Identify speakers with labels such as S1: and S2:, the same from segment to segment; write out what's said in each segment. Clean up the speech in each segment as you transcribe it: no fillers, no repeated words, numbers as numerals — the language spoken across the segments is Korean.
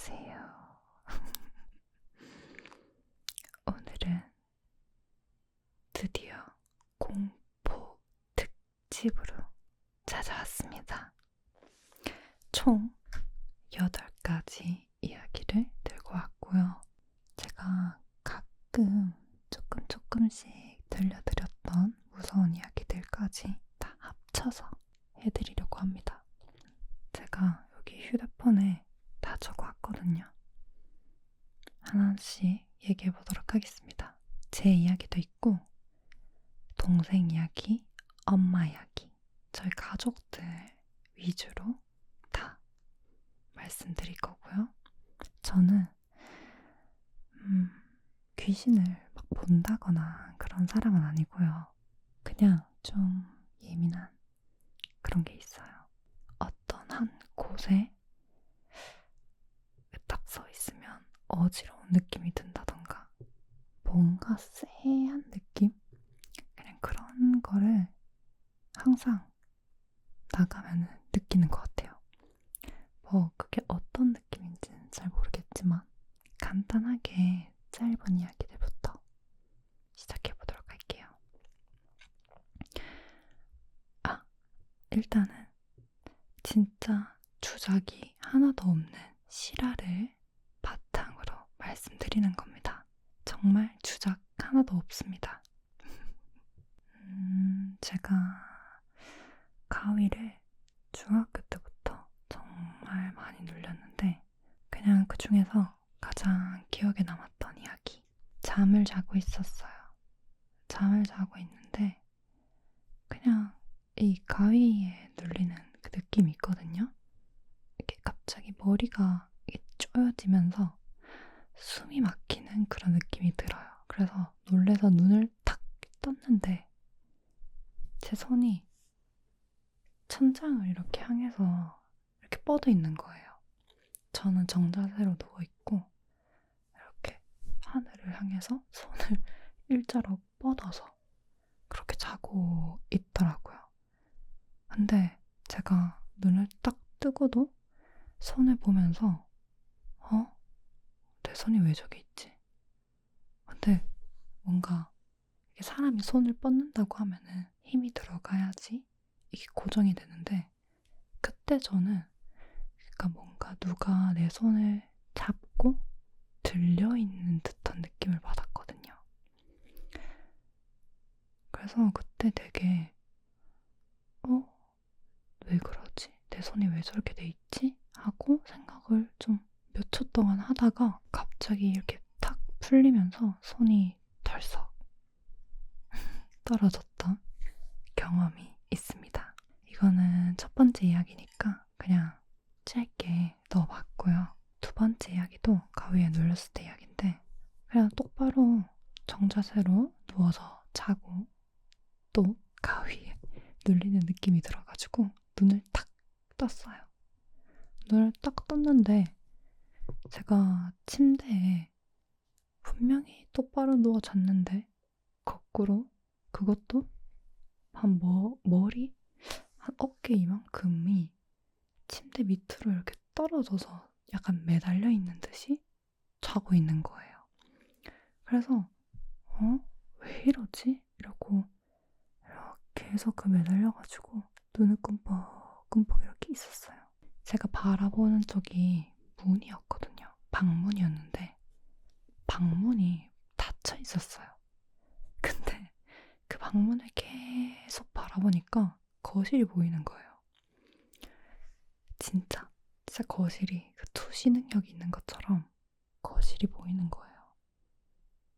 S1: 안녕하세요. 오늘은 드디어 공포 특집으로 찾아왔습니다. 총 8가지 이야기를 들고 왔고요. 제가 가끔 조금씩 들려드렸던 무서운 이야기들까지 다 합쳐서 해드리려고 합니다. 제가 여기 휴대폰에 다 적어왔거든요. 하나씩 얘기해보도록 하겠습니다. 제 이야기도 있고 동생 이야기, 엄마 이야기, 저희 가족들 위주로 다 말씀드릴 거고요. 저는 귀신을 막 본다거나 그런 사람은 아니고요. 그냥 좀 예민한 그런 게 있어요. 어떤 한 곳에 딱 서 있으면 어지러운 느낌이 든다던가 뭔가 쎄한 느낌? 그냥 그런 거를 항상 나가면은 느끼는 것 같아요. 뭐 그게 어떤 느낌인지는 잘 모르겠지만 간단하게 짧은 이야기들부터 시작해보도록 할게요. 일단은 진짜 주작이 하나도 없는 실화를 바탕으로 말씀드리는 겁니다. 정말 주작 하나도 없습니다. 제가 가위를 중학교 때부터 정말 많이 눌렸는데 그냥 그 중에서 가장 기억에 남았던 이야기. 잠을 자고 있었어요. 잠을 자고 있는데 그냥 이 가위에 눌리는 그 느낌이 있거든요. 이렇게 갑자기 머리가 이렇게 쪼여지면서 숨이 막히는 그런 느낌이 들어요. 그래서 놀래서 눈을 탁 떴는데 제 손이 천장을 이렇게 향해서 이렇게 뻗어 있는 거예요. 저는 정자세로 누워있고 이렇게 하늘을 향해서 손을 일자로 뻗어서 그렇게 자고 있더라고요. 근데 제가 눈을 딱 뜨고도 손을 보면서 내 손이 왜 저기 있지? 근데 뭔가 이게 사람이 손을 뻗는다고 하면은 힘이 들어가야지 이게 고정이 되는데 그때 저는 그러니까 뭔가 누가 내 손을 잡고 들려있는 듯한 느낌을 받았거든요. 그래서 그때 되게 왜 그러지? 내 손이 왜 저렇게 돼 있지? 하고 생각을 좀 몇 초 동안 하다가 갑자기 이렇게 탁 풀리면서 손이 덜썩 떨어졌던 경험이 있습니다. 이거는 첫 번째 이야기니까 그냥 짧게 넣어봤고요. 두 번째 이야기도 가위에 눌렸을 때 이야기인데 그냥 똑바로 정자세로 누워서 자고 또 가위에 눌리는 느낌이 들어가지고 눈을 탁 떴어요. 눈을 딱 떴는데 제가 침대에 분명히 똑바로 누워 잤는데 거꾸로 그것도 한 머리 한 어깨 이만큼이 침대 밑으로 이렇게 떨어져서 약간 매달려 있는 듯이 자고 있는 거예요. 그래서 왜 이러지? 이러고 이렇게 해서 그 매달려가지고 눈을 끔뻑끔뻑 이렇게 있었어요. 제가 바라보는 쪽이 문이었거든요. 방문이었는데 방문이 닫혀 있었어요. 근데 그 방문을 계속 바라보니까 거실이 보이는 거예요. 진짜 거실이 그 투시 능력이 있는 것처럼 거실이 보이는 거예요.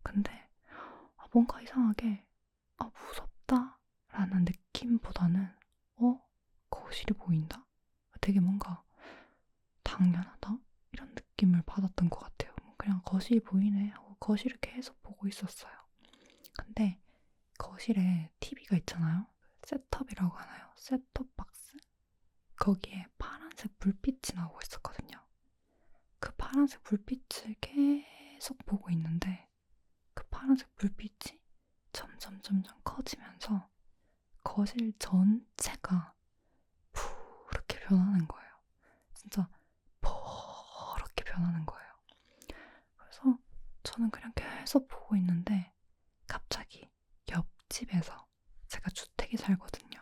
S1: 근데 뭔가 이상하게 무섭다 라는 느낌보다는 거실이 보인다? 되게 뭔가 당연하다? 이런 느낌을 받았던 것 같아요. 그냥 거실이 보이네 하고 거실을 계속 보고 있었어요. 근데 거실에 TV가 있잖아요. 셋톱이라고 하나요? 셋톱 박스? 거기에 파란색 불빛이 나오고 있었거든요. 그 파란색 불빛을 계속 보고 있는데 그 파란색 불빛이 점점 커지면서 거실 전체가 푸르게 변하는 거예요. 진짜 퍼렇게 표현하는 거예요. 그래서 저는 그냥 계속 보고 있는데 갑자기 옆집에서, 제가 주택에 살거든요.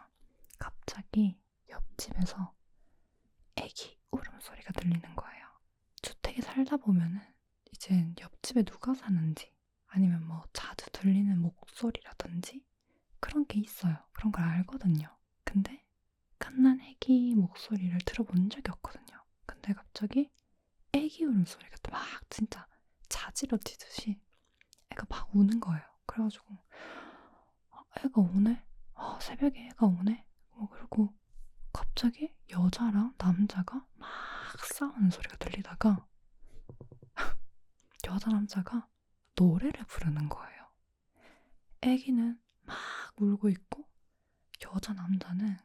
S1: 갑자기 옆집에서 애기 울음소리가 들리는 거예요. 주택에 살다 보면은 이제 옆집에 누가 사는지 아니면 뭐 자주 들리는 목소리라든지 그런 게 있어요. 그런 걸 알거든요. 근데 갓난 애기 목소리를 들어본 적이 없거든요. 근데 갑자기 애기 울음소리가 또 막 진짜 자지러지듯이 애가 막 우는 거예요. 그래가지고 애가 오네? 새벽에 애가 오네? 그리고 갑자기 여자랑 남자가 막 싸우는 소리가 들리다가 여자 남자가 노래를 부르는 거예요. 애기는 막 울고 있고 여자 남자는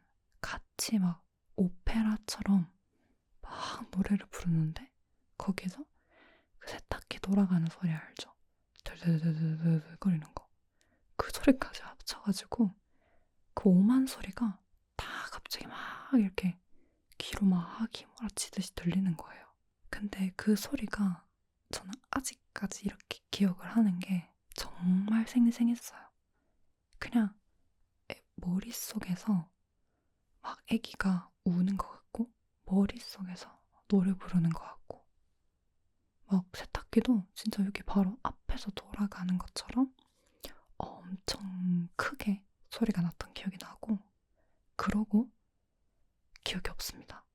S1: 같이 막 오페라처럼 막 노래를 부르는데 거기서 그 세탁기 돌아가는 소리 알죠? 들들들들들 거리는 거. 그 소리까지 합쳐가지고 그 오만 소리가 다 갑자기 막 이렇게 귀로 막 휘몰아치듯이 들리는 거예요. 근데 그 소리가 저는 아직까지 이렇게 기억을 하는 게 정말 생생했어요. 그냥 머릿속에서 막 아기가 우는 것 같고 머릿속에서 노래 부르는 것 같고 막 세탁기도 진짜 여기 바로 앞에서 돌아가는 것처럼 엄청 크게 소리가 났던 기억이 나고 그러고 기억이 없습니다.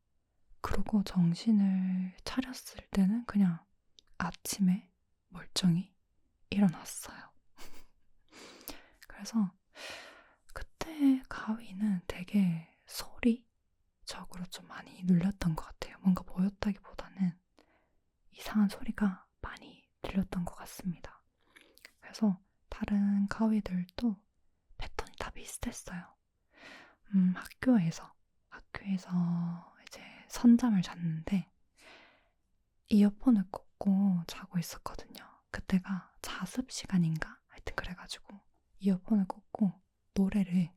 S1: 그러고 정신을 차렸을 때는 그냥 아침에 멀쩡히 일어났어요. 그래서 그때 가위는 되게 소리적으로 좀 많이 눌렸던 것 같아요. 뭔가 보였다기보다는 이상한 소리가 많이 들렸던 것 같습니다. 그래서 다른 가위들도 패턴이 다 비슷했어요. 학교에서 이제 선잠을 잤는데 이어폰을 꽂고 자고 있었거든요. 그때가 자습 시간인가? 하여튼 그래가지고 이어폰을 꽂고 노래를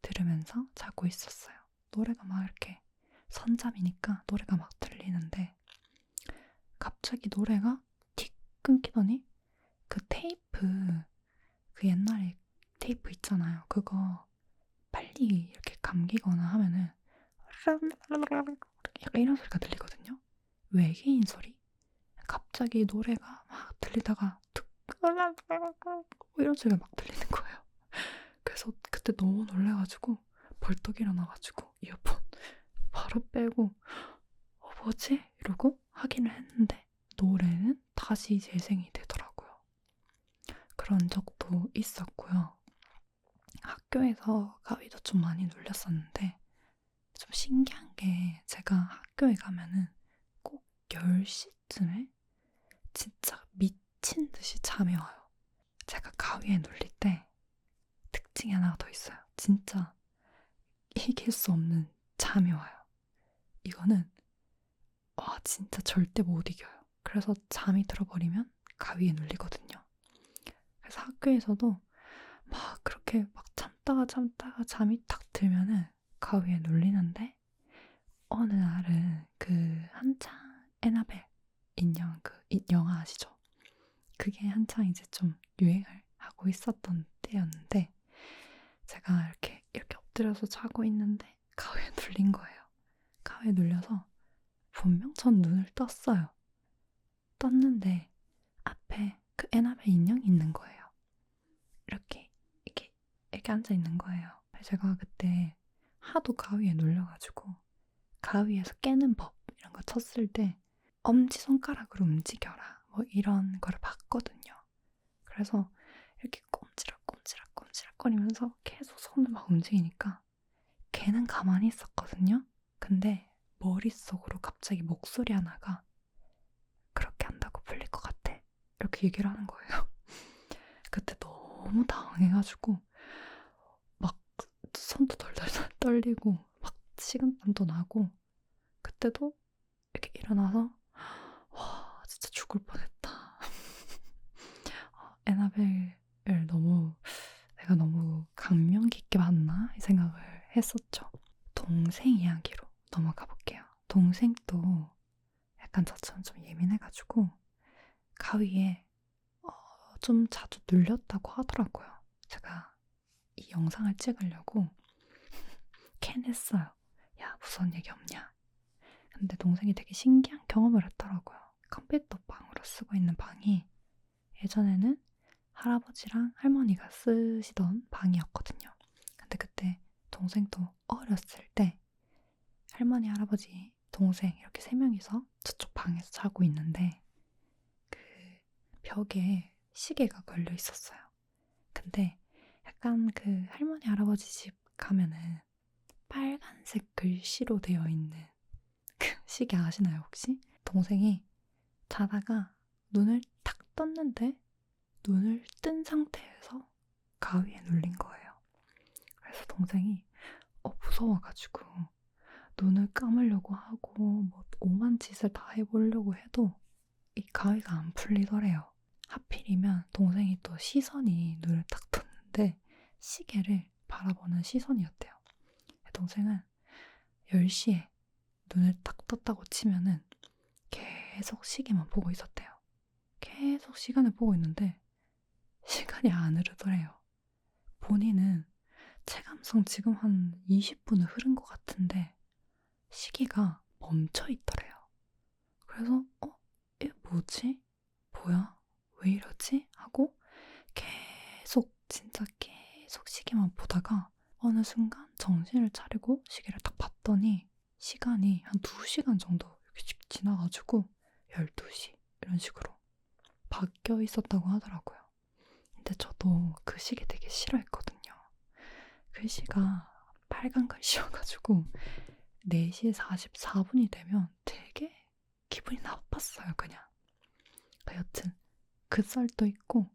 S1: 들으면서 자고 있었어요. 노래가 막 이렇게 선잠이니까 노래가 막 들리는데 갑자기 노래가 틱 끊기더니 그 테이프, 그 옛날에 테이프 있잖아요. 그거 빨리 이렇게 감기거나 하면은 약간 이런 소리가 들리거든요. 외계인 소리? 갑자기 노래가 막 들리다가 툭 이런 소리가 막 들리는 거예요. 그래서 그때 너무 놀래가지고 벌떡 일어나가지고 이어폰 바로 빼고 뭐지? 이러고 확인을 했는데 노래는 다시 재생이 되더라고요. 그런 적도 있었고요. 학교에서 가위도 좀 많이 눌렸었는데 좀 신기한 게 제가 학교에 가면은 꼭 10시쯤에 진짜 미친 듯이 잠이 와요. 제가 가위에 눌릴 때 특징이 하나가 더 있어요. 진짜 이길 수 없는 잠이 와요. 이거는 와 진짜 절대 못 이겨요. 그래서 잠이 들어버리면 가위에 눌리거든요. 그래서 학교에서도 막 그렇게 막 참다가 잠이 탁 들면은 가위에 눌리는데 어느 날은 그 한창 에나벨 인형 그 영화 아시죠? 그게 한창 이제 좀 유행을 하고 있었던 때였는데 제가 이렇게 엎드려서 자고 있는데 가위에 눌린 거예요. 가위에 눌려서 분명 전 눈을 떴어요. 떴는데 앞에 그 에나벨 인형이 있는 거예요. 이렇게 앉아 있는 거예요. 제가 그때 하도 가위에 눌려가지고 가위에서 깨는 법 이런 거 쳤을 때 엄지손가락으로 움직여라 뭐 이런 거를 봤거든요. 그래서 이렇게 꼼지락거리면서 계속 손을 막 움직이니까 걔는 가만히 있었거든요. 근데 머릿속으로 갑자기 목소리 하나가 그렇게 한다고 풀릴 것 같아 이렇게 얘기를 하는 거예요. 그때 너무 당황해가지고 막 손도 덜덜 떨리고 막 식은땀도 나고 그때도 이렇게 일어나서 와 진짜 죽을 뻔했다. 에나벨을 내가 너무 감명 깊게 봤나 이 생각을 했었죠. 동생 이야기로 넘어가 볼게요. 동생도 약간 저처럼 좀 예민해가지고 가위에 좀 자주 눌렸다고 하더라고요. 제가 이 영상을 찍으려고 캔했어요. 야, 무서운 얘기 없냐? 근데 동생이 되게 신기한 경험을 했더라고요. 컴퓨터 방으로 쓰고 있는 방이 예전에는 할아버지랑 할머니가 쓰시던 방이었거든요. 근데 그때 동생도 어렸을 때 할머니, 할아버지, 동생 이렇게 세 명이서 저쪽 방에서 자고 있는데 그 벽에 시계가 걸려 있었어요. 근데 약간 그 할머니, 할아버지 집 가면은 빨간색 글씨로 되어 있는 그 시계 아시나요, 혹시? 동생이 자다가 눈을 탁 떴는데 눈을 뜬 상태에서 가위에 눌린 거예요. 그래서 동생이 무서워가지고 눈을 감으려고 하고 뭐 오만 짓을 다 해보려고 해도 이 가위가 안 풀리더래요. 하필이면 동생이 또 시선이 눈을 딱 떴는데 시계를 바라보는 시선이었대요. 동생은 10시에 눈을 딱 떴다고 치면은 계속 시계만 보고 있었대요. 계속 시간을 보고 있는데 시간이 안 흐르더래요. 본인은 체감상 지금 한 20분은 흐른 것 같은데 시계가 멈춰 있더래요. 그래서 이게 뭐지? 뭐야? 왜 이러지? 하고 진짜 계속 시계만 보다가 어느 순간 정신을 차리고 시계를 딱 봤더니 시간이 한 2시간 정도 이렇게 지나가지고 12시 이런 식으로 바뀌어 있었다고 하더라고요. 근데 저도 그 시계 되게 싫어했거든요. 글씨가 빨간 글씨여가지고 4시 44분이 되면 되게 기분이 나빴어요, 그냥. 여튼 그 썰도 있고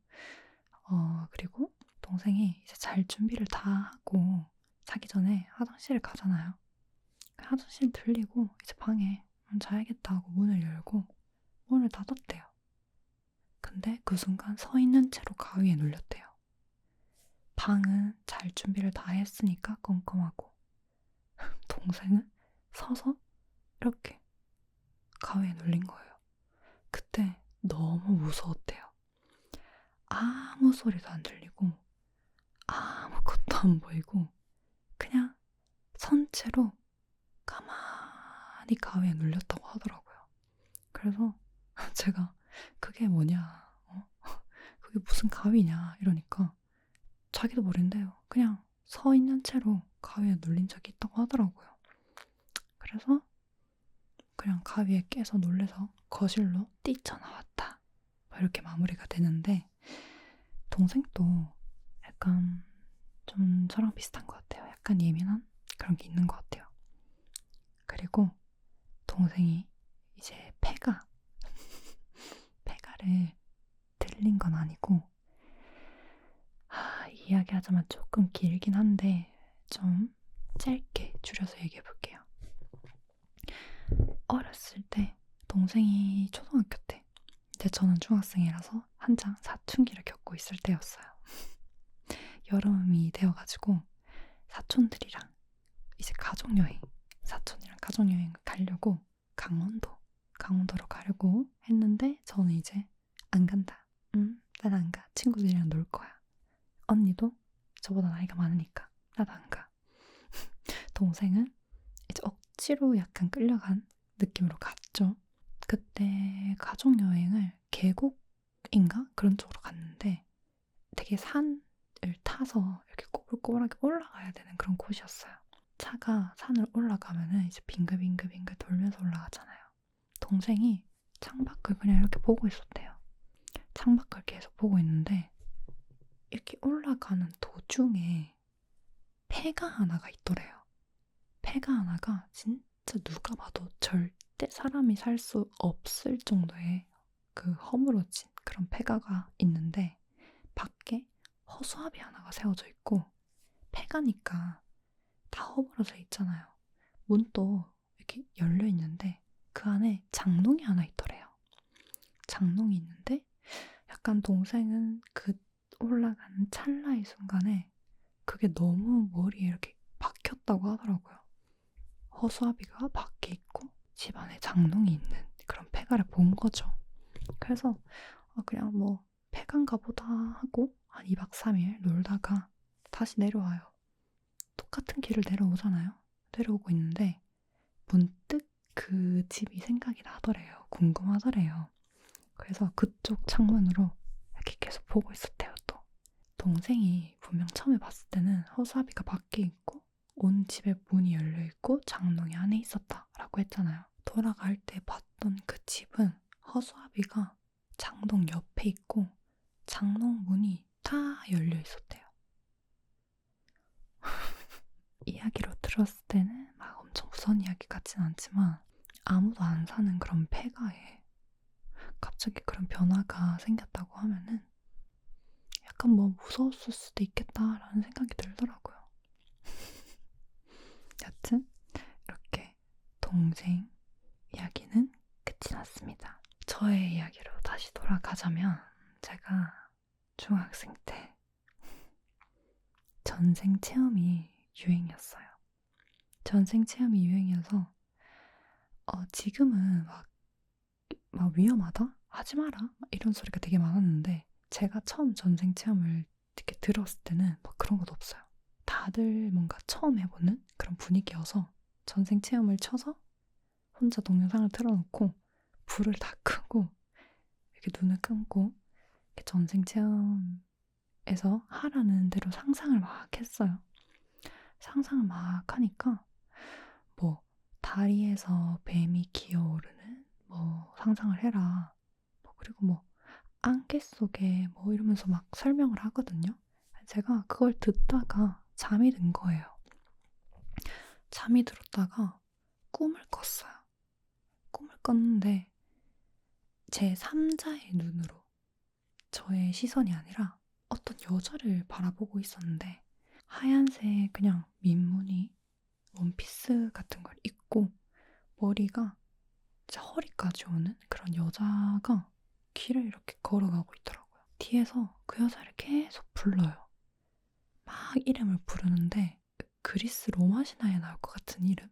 S1: 그리고 동생이 이제 잘 준비를 다 하고 자기 전에 화장실을 가잖아요. 화장실 들리고 이제 방에 자야겠다 하고 문을 열고 문을 닫았대요. 근데 그 순간 서 있는 채로 가위에 눌렸대요. 방은 잘 준비를 다 했으니까 껌껌하고 동생은 서서 이렇게 가위에 눌린 거예요. 그때 너무 무서웠대요. 아무 소리도 안 들리고 아무것도 안 보이고 그냥 선 채로 가만히 가위에 눌렸다고 하더라고요. 그래서 제가 그게 뭐냐, 그게 무슨 가위냐 이러니까 자기도 모른대요. 그냥 서 있는 채로 가위에 눌린 적이 있다고 하더라고요. 그래서 그냥 가위에 깨서 놀래서 거실로 뛰쳐나왔다. 이렇게 마무리가 되는데 동생도 약간 좀 저랑 비슷한 것 같아요. 약간 예민한 그런 게 있는 것 같아요. 그리고 동생이 이제 폐가를 들린 건 아니고 이야기하자면 조금 길긴 한데 좀 짧게 줄여서 얘기해 볼게요. 어렸을 때 동생이 초등학교 때 이제 저는 중학생이라서 한창 사춘기를 겪고 있을 때였어요. 여름이 되어가지고 사촌들이랑 이제 사촌이랑 가족여행 가려고 강원도로 가려고 했는데 저는 이제 안 간다. 난 안 가. 친구들이랑 놀 거야. 언니도 저보다 나이가 많으니까 나도 안 가. 동생은 이제 억지로 약간 끌려간 느낌으로 갔죠. 그때 가족여행을 계곡인가? 그런 쪽으로 갔는데 되게 산을 타서 이렇게 꼬불꼬불하게 올라가야 되는 그런 곳이었어요. 차가 산을 올라가면은 이제 빙글빙글빙글 돌면서 올라가잖아요. 동생이 창밖을 그냥 이렇게 보고 있었대요. 창밖을 계속 보고 있는데 이렇게 올라가는 도중에 폐가 하나가 있더래요. 폐가 하나가 진짜 누가 봐도 절대 사람이 살 수 없을 정도의 그 허물어진 그런 폐가가 있는데 밖에 허수아비 하나가 세워져 있고 폐가니까 다 허물어져 있잖아요. 문도 이렇게 열려 있는데 그 안에 장롱이 하나 있더래요. 장롱이 있는데 약간 동생은 그 올라가는 찰나의 순간에 그게 너무 머리에 이렇게 박혔다고 하더라고요. 허수아비가 밖에 있고 집 안에 장롱이 있는 그런 폐가를 본 거죠. 그래서 그냥 뭐 폐가인가 보다 하고 한 2박 3일 놀다가 다시 내려와요. 똑같은 길을 내려오잖아요. 내려오고 있는데 문득 그 집이 생각이 나더래요. 궁금하더래요. 그래서 그쪽 창문으로 이렇게 계속 보고 있었대요. 또 동생이 분명 처음에 봤을 때는 허수아비가 밖에 있고 온 집에 문이 열려있고 장롱이 안에 있었다라고 했잖아요. 돌아갈 때 봤던 그 집은 허수아비가 장롱 옆에 있고 장롱 문이 다 열려 있었대요. 이야기로 들었을 때는 막 엄청 무서운 이야기 같진 않지만 아무도 안 사는 그런 폐가에 갑자기 그런 변화가 생겼다고 하면은 약간 뭐 무서웠을 수도 있겠다라는 생각이 들더라고요. 여튼 이렇게 동생 이야기는 끝이 났습니다. 저의 이야기로 다시 돌아가자면 제가 중학생 때 전생 체험이 유행이었어요. 전생 체험이 유행이어서 지금은 막 위험하다? 하지 마라? 막 이런 소리가 되게 많았는데 제가 처음 전생 체험을 이렇게 들었을 때는 막 그런 것도 없어요. 다들 뭔가 처음 해보는 그런 분위기여서 전생 체험을 쳐서 혼자 동영상을 틀어놓고 불을 다 끄고 이렇게 눈을 감고 이렇게 전생 체험에서 하라는 대로 상상을 막 했어요. 상상을 막 하니까 뭐 다리에서 뱀이 기어오르는 뭐 상상을 해라. 그리고 뭐 안개 속에 뭐 이러면서 막 설명을 하거든요. 제가 그걸 듣다가 잠이 든 거예요. 잠이 들었다가 꿈을 꿨어요. 꿈을 꿨는데 제 3자의 눈으로 저의 시선이 아니라 어떤 여자를 바라보고 있었는데 하얀색 그냥 민무늬 원피스 같은 걸 입고 머리가 진짜 허리까지 오는 그런 여자가 길을 이렇게 걸어가고 있더라고요. 뒤에서 그 여자를 계속 불러요. 막 이름을 부르는데 그리스 로마 신화에 나올 것 같은 이름?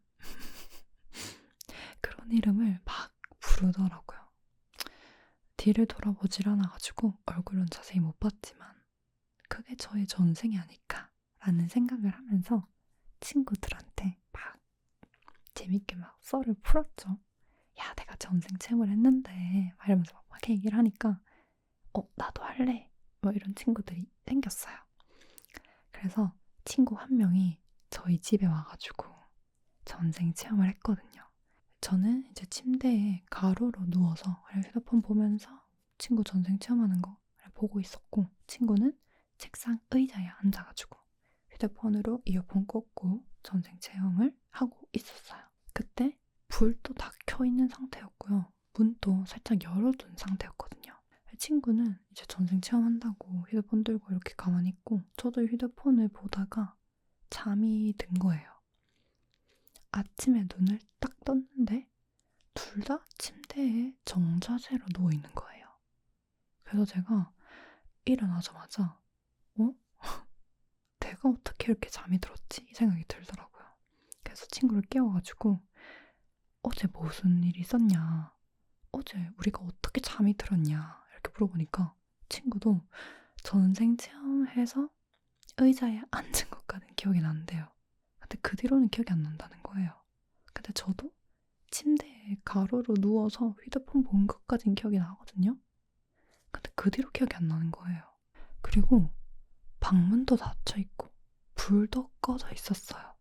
S1: 그런 이름을 막 부르더라고요. 뒤를 돌아보질 않아가지고 얼굴은 자세히 못 봤지만 그게 저의 전생이 아닐까라는 생각을 하면서 친구들한테 막 재밌게 막 썰을 풀었죠. 야, 내가 전생 체험을 했는데 막 이러면서 막 얘기를 하니까 나도 할래 뭐 이런 친구들이 생겼어요. 그래서 친구 한 명이 저희 집에 와가지고 전생 체험을 했거든요. 저는 이제 침대에 가로로 누워서 휴대폰 보면서 친구 전생 체험하는 거 보고 있었고 친구는 책상 의자에 앉아가지고 휴대폰으로 이어폰 꽂고 전생 체험을 하고 있었어요. 그때 불도 다 켜있는 상태였고요. 문도 살짝 열어둔 상태였거든요. 친구는 이제 전생 체험한다고 휴대폰 들고 이렇게 가만히 있고 저도 휴대폰을 보다가 잠이 든 거예요. 아침에 눈을 딱 떴는데 둘 다 침대에 정자세로 누워있는 거예요. 그래서 제가 일어나자마자 내가 어떻게 이렇게 잠이 들었지? 이 생각이 들더라고요. 그래서 친구를 깨워가지고 어제 무슨 일이 있었냐? 어제 우리가 어떻게 잠이 들었냐? 이렇게 물어보니까 친구도 전생 체험해서 의자에 앉은 것까지는 기억이 난대요. 근데 그 뒤로는 기억이 안 난다는 거예요. 근데 저도 침대에 가로로 누워서 휴대폰 본 것까진 기억이 나거든요. 근데 그 뒤로 기억이 안 나는 거예요. 그리고 방문도 닫혀있고 불도 꺼져 있었어요.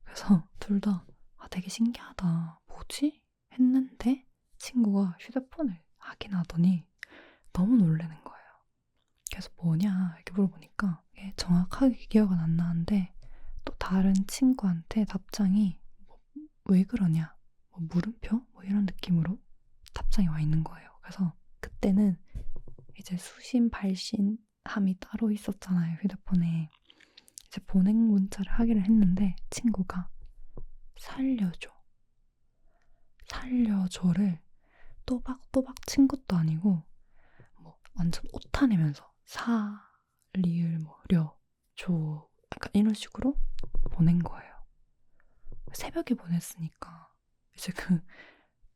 S1: 그래서 둘 다 되게 신기하다. 뭐지? 했는데 친구가 휴대폰을 확인하더니 너무 놀라는 거예요. 그래서 뭐냐 이렇게 물어보니까 정확하게 기억은 안 나는데 또 다른 친구한테 답장이 왜 그러냐 뭐 물음표? 뭐 이런 느낌으로 답장이 와 있는 거예요. 그래서 그때는 이제 수신 발신함이 따로 있었잖아요. 휴대폰에. 이제 보낸 문자를 하기로 했는데 친구가 살려줘를 또박또박 친 것도 아니고 뭐 완전 오타내면서 리을 줘 약간 이런 식으로 보낸 거예요. 새벽에 보냈으니까 이제 그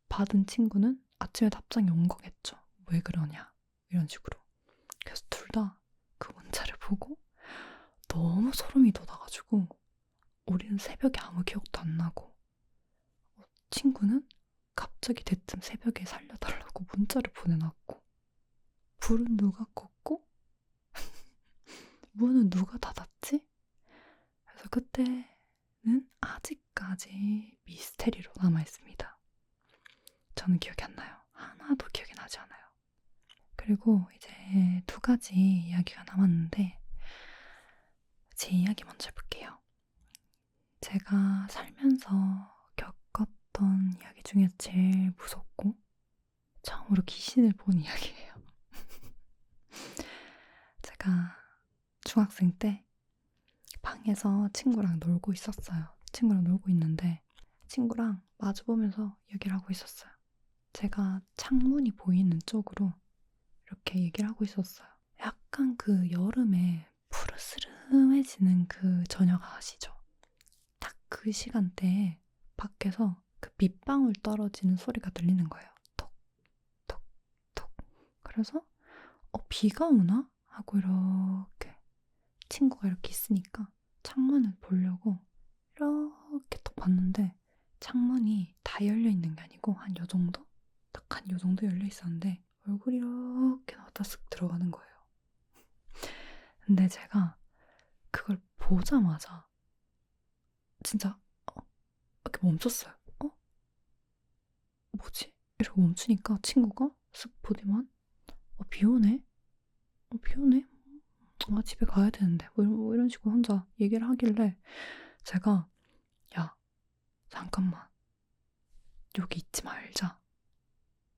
S1: 받은 친구는 아침에 답장이 온 거겠죠. 왜 그러냐 이런 식으로. 그래서 둘 다 그 문자를 보고 너무 소름이 돋아가지고 우리는 새벽에 아무 기억도 안 나고 친구는 갑자기 대뜸 새벽에 살려달라고 문자를 보내놨고 불은 누가 껐고 문은 누가 닫았지? 그래서 그때는 아직까지 미스테리로 남아있습니다. 저는 기억이 안 나요. 하나도 기억이 나지 않아요. 그리고 이제 두 가지 이야기가 남았는데 제 이야기 먼저 해볼게요. 제가 살면서 겪었던 이야기 중에 제일 무섭고 처음으로 귀신을 본 이야기예요. 제가 중학생 때 방에서 친구랑 놀고 있었어요. 친구랑 놀고 있는데 친구랑 마주보면서 얘기를 하고 있었어요. 제가 창문이 보이는 쪽으로 이렇게 얘기를 하고 있었어요. 약간 그 여름에 푸르스름해지는 그 저녁 아시죠? 딱 그 시간대에 밖에서 그 빗방울 떨어지는 소리가 들리는 거예요. 톡, 톡, 톡. 그래서 비가 오나? 하고 이렇게 친구가 이렇게 있으니까 창문을 보려고 이렇게 딱 봤는데 창문이 다 열려 있는 게 아니고 한 요 정도? 딱 한 요 정도 열려 있었는데 얼굴이 이렇게 나왔다 쓱 들어가는 거예요. 근데 제가 그걸 보자마자 진짜 이렇게 멈췄어요. 뭐지? 이러고 멈추니까 친구가 쓱 보더만 비 오네? 비 오네? 집에 가야 되는데 뭐 이런 식으로 혼자 얘기를 하길래 제가 야 잠깐만 여기 있지 말자.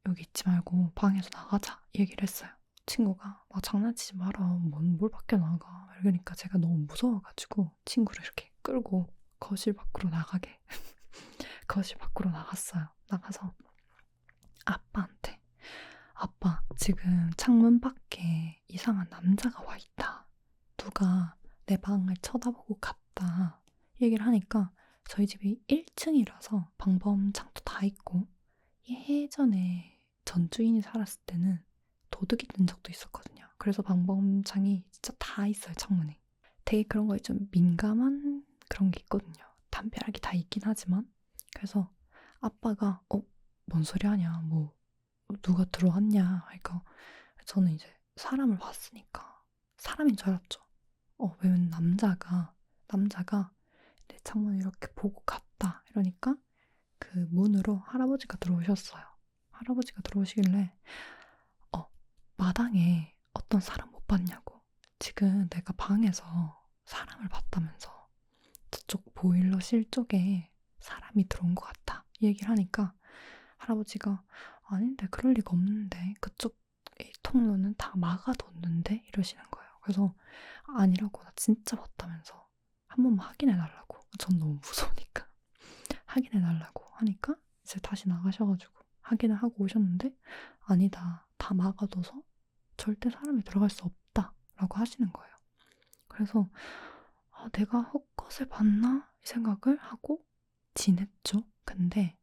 S1: 여기 있지 말고 방에서 나가자 얘기를 했어요. 친구가 막 장난치지 마라. 뭘 밖에 나가. 이러니까 제가 너무 무서워가지고 친구를 이렇게 끌고 거실 밖으로 나가게 거실 밖으로 나갔어요. 나가서 아빠한테 아빠 지금 창문 밖에 이상한 남자가 와 있다. 누가 내 방을 쳐다보고 갔다. 얘기를 하니까 저희 집이 1층이라서 방범창도 다 있고 예전에 전 주인이 살았을 때는 도둑이 든 적도 있었거든요. 그래서 방범창이 진짜 다 있어요, 창문에. 되게 그런 거에 좀 민감한 그런 게 있거든요. 담벼락이 다 있긴 하지만. 그래서 아빠가 뭔 소리 하냐, 뭐 누가 들어왔냐 하니까 저는 이제 사람을 봤으니까 사람인 줄 알았죠. 왜냐면 남자가 내 창문을 이렇게 보고 갔다 이러니까 그 문으로 할아버지가 들어오셨어요. 할아버지가 들어오시길래 마당에 어떤 사람 못 봤냐고. 지금 내가 방에서 사람을 봤다면서 저쪽 보일러실 쪽에 사람이 들어온 것 같아. 얘기를 하니까 할아버지가 아닌데 그럴 리가 없는데 그쪽 통로는 다 막아뒀는데 이러시는 거예요. 그래서 아니라고 나 진짜 봤다면서 한 번만 확인해 달라고. 전 너무 무서우니까 확인해 달라고 하니까 이제 다시 나가셔가지고 확인을 하고 오셨는데 아니다 다 막아둬서 절대 사람이 들어갈 수 없다라고 하시는 거예요. 그래서 내가 헛것을 봤나 이 생각을 하고 지냈죠. 근데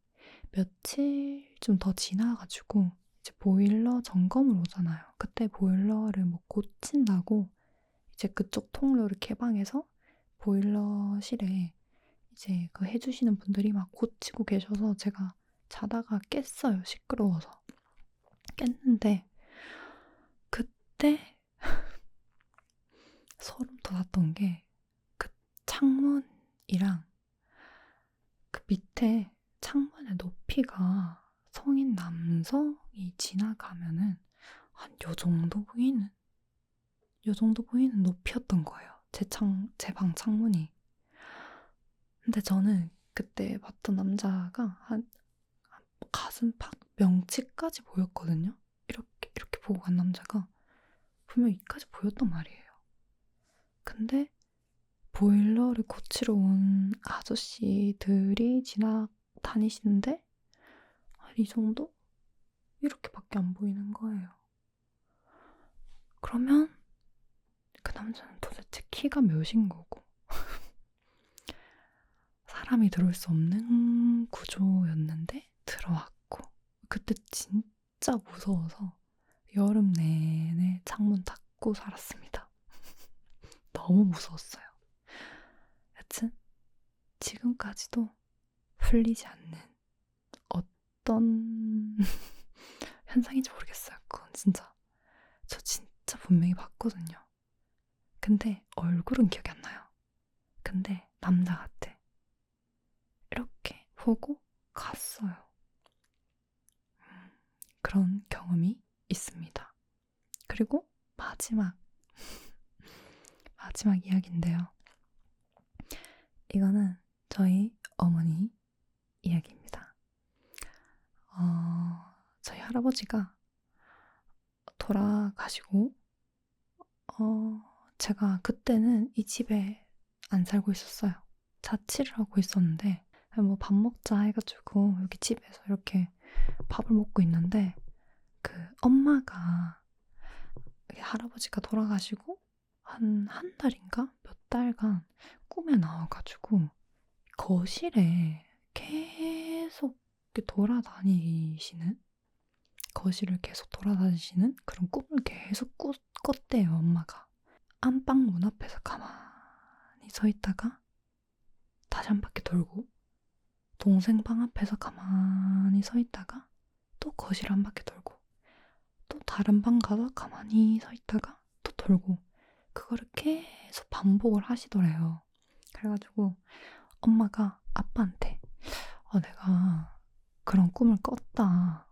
S1: 며칠 좀 더 지나가지고 이제 보일러 점검을 오잖아요. 그때 보일러를 뭐 고친다고 이제 그쪽 통로를 개방해서 보일러실에 이제 그 해주시는 분들이 막 고치고 계셔서 제가 자다가 깼어요. 시끄러워서. 깼는데 그때 소름 돋았던 게 그 창문이랑 그 밑에 창문의 높이가 성인 남성이 지나가면은 한 요 정도 보이는 높이였던 거예요. 제 방 창문이. 근데 저는 그때 봤던 남자가 한 가슴팍 명치까지 보였거든요. 이렇게 보고 간 남자가 분명 이까지 보였단 말이에요. 근데 보일러를 고치러 온 아저씨들이 다니시는데 이 정도? 이렇게밖에 안 보이는 거예요. 그러면 그 남자는 도대체 키가 몇인 거고 사람이 들어올 수 없는 구조였는데 들어왔고 그때 진짜 무서워서 여름 내내 창문 닫고 살았습니다. 너무 무서웠어요. 여튼 지금까지도 풀리지 않는 어떤 현상인지 모르겠어요. 그건 진짜. 저 진짜 분명히 봤거든요. 근데 얼굴은 기억이 안 나요. 근데 남자 같아. 이렇게 보고 갔어요. 그런 경험이 있습니다. 그리고 마지막 이야기인데요. 이거는 저희 어머니 이야기입니다. 저희 할아버지가 돌아가시고 제가 그때는 이 집에 안 살고 있었어요. 자취를 하고 있었는데 뭐 밥 먹자 해가지고 여기 집에서 이렇게 밥을 먹고 있는데 그 엄마가 할아버지가 돌아가시고 한 달인가 몇 달간 꿈에 나와가지고 거실에 계속 돌아다니시는 거실을 계속 돌아다니시는 그런 꿈을 계속 꿨대요, 엄마가. 안방 문 앞에서 가만히 서 있다가 다시 한 바퀴 돌고 동생 방 앞에서 가만히 서 있다가 또 거실 한 바퀴 돌고 또 다른 방 가서 가만히 서 있다가 또 돌고 그거를 계속 반복을 하시더래요. 그래가지고 엄마가 아빠한테 내가 그런 꿈을 꿨다.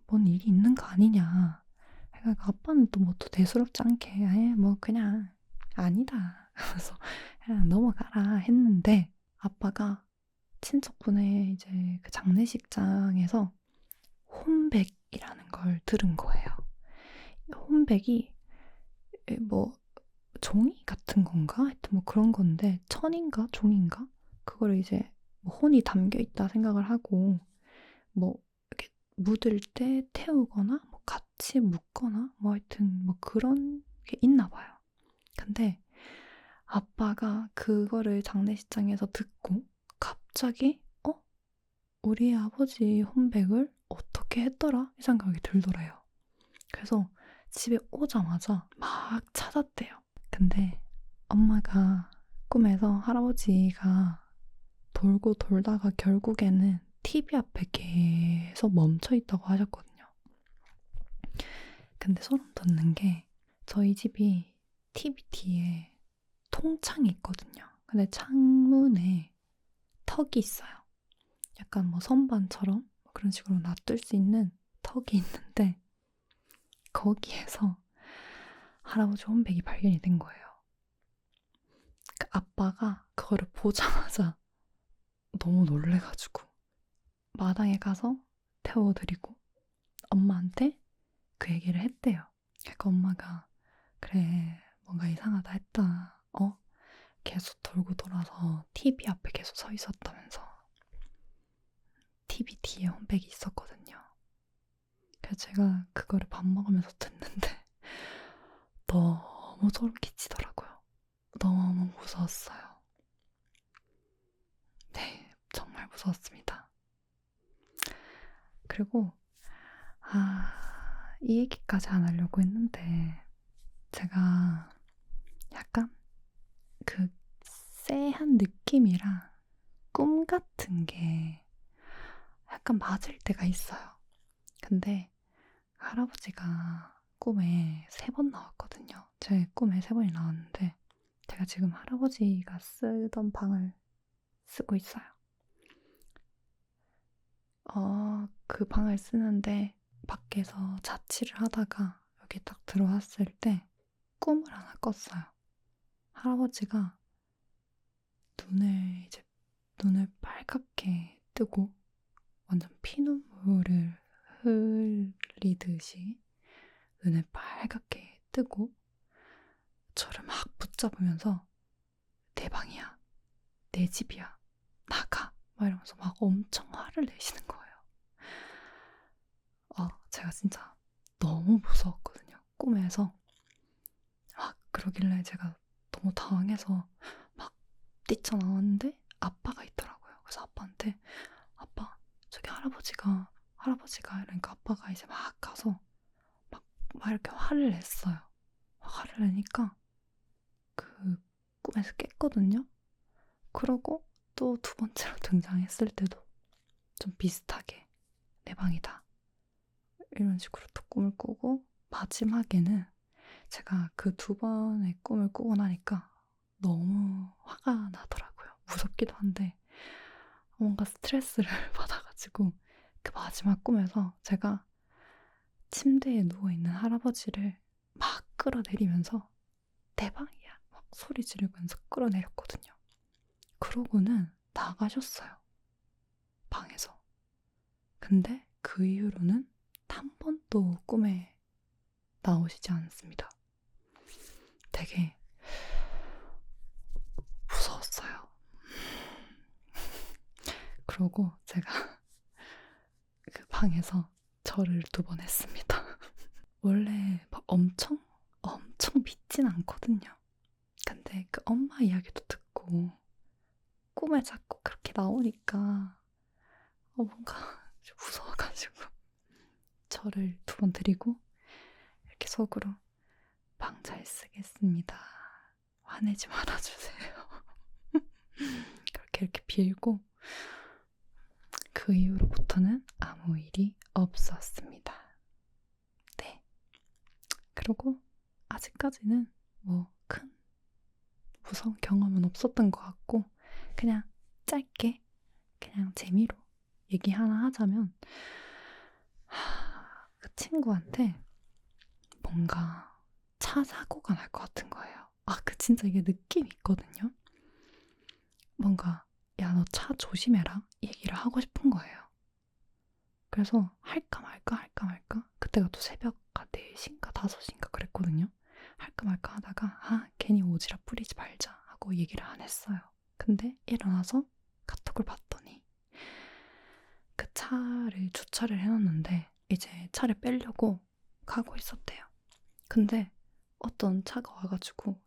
S1: 뭔 일이 있는 거 아니냐. 그러니까 아빠는 또 뭐 또 대수롭지 않게 뭐 그냥 아니다. 그래서 그냥 넘어가라 했는데 아빠가 친척분의 이제 그 장례식장에서 혼백이라는 걸 들은 거예요. 혼백이 뭐 종이 같은 건가? 하여튼 뭐 그런 건데 천인가 종인가? 그거를 이제 뭐 혼이 담겨 있다 생각을 하고 뭐 이렇게 묻을 때 태우거나 뭐 같이 묻거나 뭐 하여튼 뭐 그런 게 있나 봐요. 근데 아빠가 그거를 장례식장에서 듣고 갑자기 우리 아버지 혼백을 어떻게 했더라? 이 생각이 들더래요. 그래서 집에 오자마자 막 찾았대요. 근데 엄마가 꿈에서 할아버지가 돌고 돌다가 결국에는 TV 앞에 계속 멈춰 있다고 하셨거든요. 근데 소름 돋는 게 저희 집이 TV 뒤에 통창이 있거든요. 근데 창문에 턱이 있어요. 약간 뭐 선반처럼 그런 식으로 놔둘 수 있는 턱이 있는데 거기에서 할아버지 혼백이 발견이 된 거예요. 그 아빠가 그거를 보자마자 너무 놀래가지고 마당에 가서 태워드리고 엄마한테 그 얘기를 했대요. 그러니까 엄마가 그래 뭔가 이상하다 했다. 계속 돌고 돌아서 TV 앞에 계속 서 있었다면서 TV 뒤에 혼백이 있었거든요. 그래서 제가 그거를 밥 먹으면서 듣는데 너무 소름 끼치더라고요. 너무 무서웠어요. 네, 정말 무서웠습니다. 그리고 이 얘기까지 안 하려고 했는데 제가 약간 그 쎄한 느낌이랑 꿈 같은 게 약간 맞을 때가 있어요. 근데 할아버지가 꿈에 3번 나왔거든요. 제 꿈에 3번이 나왔는데 제가 지금 할아버지가 쓰던 방을 쓰고 있어요. 그 방을 쓰는데 밖에서 자취를 하다가 여기 딱 들어왔을 때 꿈을 하나 꿨어요. 할아버지가 눈을 빨갛게 뜨고 완전 피눈물을 흘리듯이 눈을 빨갛게 뜨고 저를 막 붙잡으면서 내 방이야, 내 집이야, 나가 막 이러면서 막 엄청 화를 내시는 거예요. 제가 진짜 너무 무서웠거든요. 꿈에서 막 그러길래 제가 너무 당황해서 막 뛰쳐나왔는데 아빠가 있더라고요. 그래서 아빠한테 아빠 저기 할아버지가 할아버지가 그러니까 아빠가 이제 막 가서 막 이렇게 화를 냈어요. 화를 내니까 그 꿈에서 깼거든요. 그러고 또 두 번째로 등장했을 때도 좀 비슷하게 내 방이다 이런 식으로 또 꿈을 꾸고 마지막에는 제가 그 두 번의 꿈을 꾸고 나니까 너무 화가 나더라고요. 무섭기도 한데 뭔가 스트레스를 받아가지고 그 마지막 꿈에서 제가 침대에 누워있는 할아버지를 막 끌어내리면서 내 방이야 막 소리 지르면서 끌어내렸거든요. 그러고는 나가셨어요. 방에서. 근데 그 이후로는 한 번도 꿈에 나오시지 않습니다. 되게 무서웠어요. 그러고 제가 그 방에서 절을 2번 했습니다. 원래 막 엄청 믿진 않거든요. 근데 그 엄마 이야기도 듣고 꿈에 자꾸 그렇게 나오니까 뭔가 좀 무서워가지고 절을 2번 드리고 이렇게 속으로 방 잘 쓰겠습니다. 화내지 말아주세요. 그렇게 이렇게 빌고 그 이후로부터는 아무 일이 없었습니다. 네. 그리고 아직까지는 뭐 큰 무서운 경험은 없었던 것 같고 그냥 짧게 그냥 재미로 얘기 하나 하자면 그 친구한테 뭔가 차 사고가 날 것 같은 거예요. 진짜 이게 느낌이 있거든요. 뭔가 야, 너 차 조심해라 얘기를 하고 싶은 거예요. 그래서 할까 말까 그때가 또 새벽 4시인가 5시인가 그랬거든요. 할까 말까 하다가 괜히 오지랖 부리지 말자 하고 얘기를 안 했어요. 근데 일어나서 카톡을 봤더니 그 차를 주차를 해놨는데 이제 차를 빼려고 가고 있었대요. 근데 어떤 차가 와가지고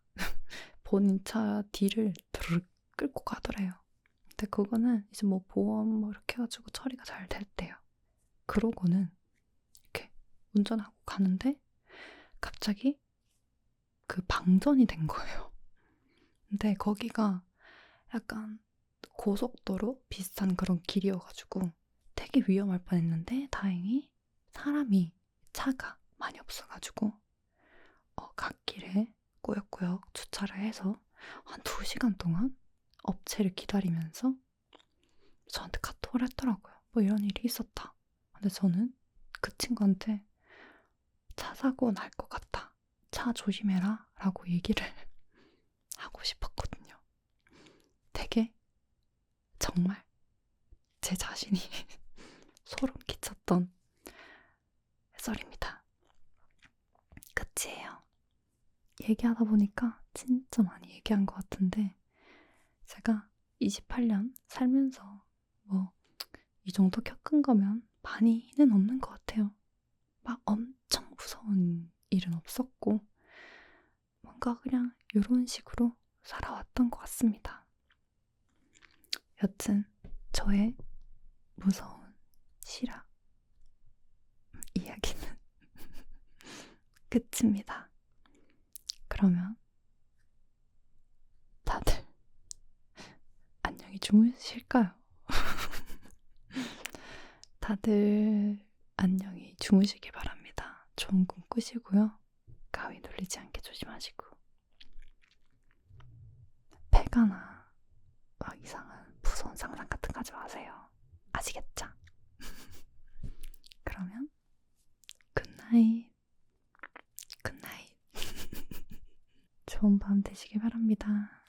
S1: 본인 차 뒤를 드르륵 끌고 가더래요. 근데 그거는 이제 뭐 보험 뭐 이렇게 해가지고 처리가 잘 됐대요. 그러고는 이렇게 운전하고 가는데 갑자기 그 방전이 된 거예요. 근데 거기가 약간 고속도로 비슷한 그런 길이어가지고 되게 위험할 뻔했는데 다행히 차가 많이 없어가지고 갓길에 꾸역꾸역 주차를 해서 한 2시간 동안 업체를 기다리면서 저한테 카톡을 했더라고요. 뭐 이런 일이 있었다. 근데 저는 그 친구한테 차 사고 날 것 같다. 차 조심해라 라고 얘기를 하고 싶었거든요. 되게 정말 제 자신이 소름 끼쳤던 썰입니다. 끝이에요. 얘기하다 보니까 진짜 많이 얘기한 것 같은데 제가 28년 살면서 뭐 이 정도 겪은 거면 많이는 없는 것 같아요. 막 엄청 무서운 일은 없었고 뭔가 그냥 이런 식으로 살아왔던 것 같습니다. 여튼 저의 무서운 실화 이야기는 끝입니다. 그러면 다들 안녕히 주무실까요? 다들 안녕히 주무시길 바랍니다. 좋은 꿈 꾸시고요. 가위 눌리지 않게 조심하시고 폐가나 막 이상한 무서운 상상 같은 거 하지 마세요. 아시겠죠? 그러면 굿나잇 굿나잇 좋은 밤 되시길 바랍니다.